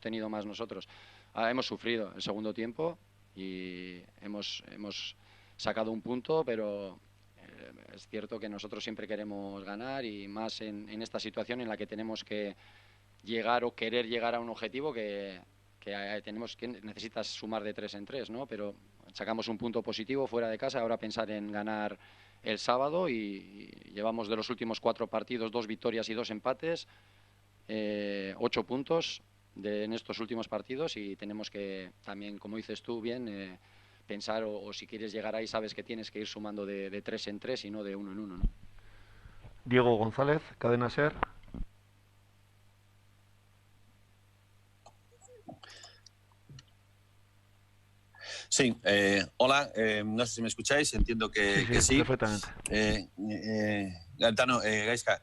tenido más nosotros. Hemos sufrido el segundo tiempo y hemos sacado un punto, pero es cierto que nosotros siempre queremos ganar y más en esta situación en la que tenemos que llegar o querer llegar a un objetivo que necesitas sumar de 3 en 3, ¿no? Pero sacamos un punto positivo fuera de casa, ahora pensar en ganar el sábado y llevamos de los últimos 4 partidos 2 victorias y 2 empates, 8 puntos en estos últimos partidos y tenemos que también, como dices tú bien, pensar o si quieres llegar ahí sabes que tienes que ir sumando de 3 en 3 y no de 1 en 1, ¿no? Diego González, Cadena Ser. Sí, hola, no sé si me escucháis, entiendo Sí, que sí, sí. perfectamente. Gaetano, Gaizka,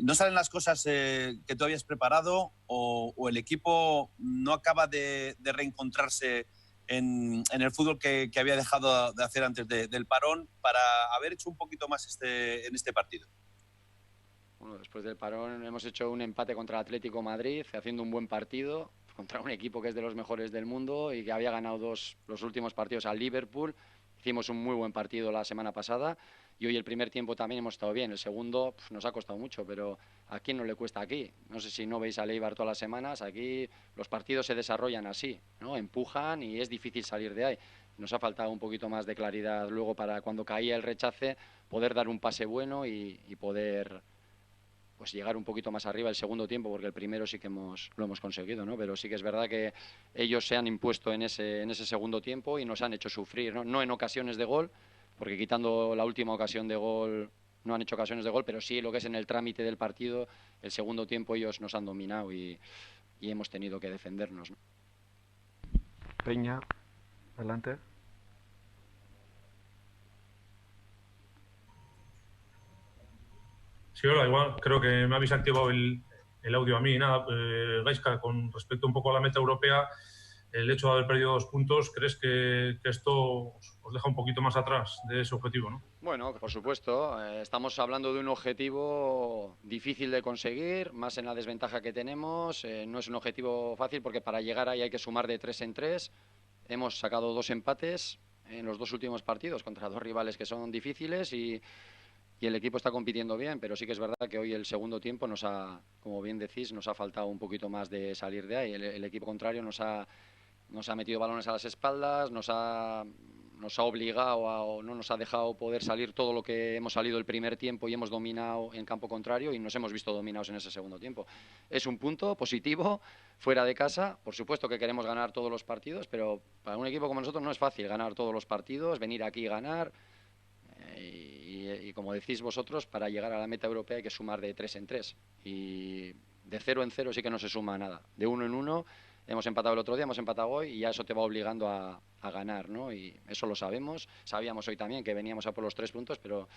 ¿no salen las cosas que tú habías preparado o el equipo no acaba de reencontrarse en el fútbol que había dejado de hacer antes del parón para haber hecho un poquito más en este partido? Bueno, después del parón hemos hecho un empate contra el Atlético Madrid, haciendo un buen partido contra un equipo que es de los mejores del mundo y que había ganado los últimos partidos al Liverpool. Hicimos un muy buen partido la semana pasada y hoy el primer tiempo también hemos estado bien. El segundo nos ha costado mucho, pero ¿a quién no le cuesta aquí? No sé si no veis a Eibar todas las semanas, aquí los partidos se desarrollan así, ¿no? Empujan y es difícil salir de ahí. Nos ha faltado un poquito más de claridad luego para cuando caía el rechace poder dar un pase bueno y poder pues llegar un poquito más arriba el segundo tiempo, porque el primero sí que lo hemos conseguido, ¿no? Pero sí que es verdad que ellos se han impuesto en ese segundo tiempo y nos han hecho sufrir, ¿no? No en ocasiones de gol, porque quitando la última ocasión de gol no han hecho ocasiones de gol, pero sí lo que es en el trámite del partido, el segundo tiempo ellos nos han dominado y hemos tenido que defendernos, ¿no? Peña, adelante. Sí, hola, igual creo que me habéis activado el audio a mí. Nada, Gaizka, con respecto un poco a la meta europea, el hecho de haber perdido 2 puntos, ¿crees que esto os deja un poquito más atrás de ese objetivo, no? Bueno, por supuesto, estamos hablando de un objetivo difícil de conseguir, más en la desventaja que tenemos. No es un objetivo fácil porque para llegar ahí hay que sumar de 3 en 3. Hemos sacado 2 empates en los 2 últimos partidos contra 2 rivales que son difíciles y el equipo está compitiendo bien, pero sí que es verdad que hoy el segundo tiempo como bien decís, nos ha faltado un poquito más de salir de ahí. El equipo contrario nos ha metido balones a las espaldas, nos ha obligado o no nos ha dejado poder salir todo lo que hemos salido el primer tiempo y hemos dominado en campo contrario y nos hemos visto dominados en ese segundo tiempo. Es un punto positivo fuera de casa. Por supuesto que queremos ganar todos los partidos, pero para un equipo como nosotros no es fácil ganar todos los partidos, venir aquí y ganar. Y como decís vosotros, para llegar a la meta europea hay que sumar de 3 en 3. Y de 0 en 0 sí que no se suma nada. De 1 en 1 hemos empatado el otro día, hemos empatado hoy y ya eso te va obligando a ganar, ¿no? Y eso lo sabemos. Sabíamos hoy también que veníamos a por los 3 puntos, pero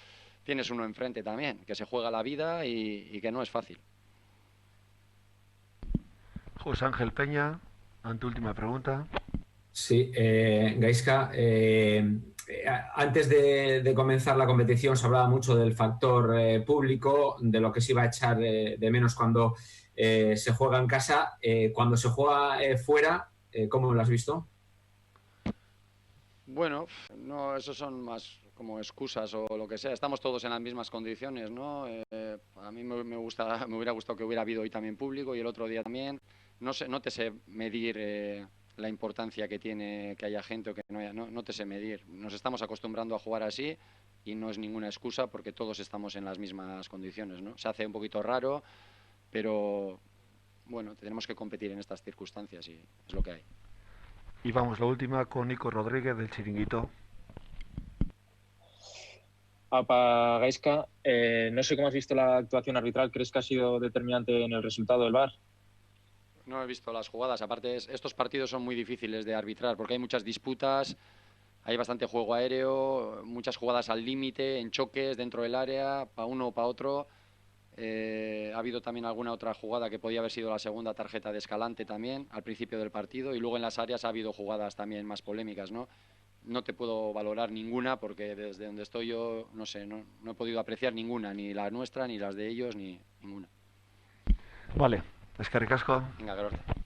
tienes uno enfrente también, que se juega la vida y que no es fácil. José Ángel Peña, anteúltima pregunta. Sí, Gaizka, antes de comenzar la competición se hablaba mucho del factor público, de lo que se iba a echar de menos cuando se juega en casa. Cuando se juega fuera, ¿cómo lo has visto? Bueno, no, esos son más como excusas o lo que sea. Estamos todos en las mismas condiciones, ¿no? A mí me hubiera gustado que hubiera habido hoy también público y el otro día también. No sé, no te sé medir la importancia que tiene que haya gente o que no haya. No te sé medir. Nos estamos acostumbrando a jugar así y no es ninguna excusa porque todos estamos en las mismas condiciones, ¿no? Se hace un poquito raro, pero bueno, tenemos que competir en estas circunstancias y es lo que hay. Y vamos, la última con Nico Rodríguez del Chiringuito. Apa Gaizka, no sé cómo has visto la actuación arbitral. ¿Crees que ha sido determinante en el resultado del VAR? No he visto las jugadas. Aparte, estos partidos son muy difíciles de arbitrar porque hay muchas disputas, hay bastante juego aéreo, muchas jugadas al límite, en choques dentro del área, para uno o para otro. Ha habido también alguna otra jugada que podía haber sido la segunda tarjeta de Escalante también al principio del partido y luego en las áreas ha habido jugadas también más polémicas, ¿no? No te puedo valorar ninguna porque desde donde estoy yo, no sé, no he podido apreciar ninguna, ni la nuestra, ni las de ellos, ni ninguna. Vale, Eskerrik asko. Venga, Gerorte.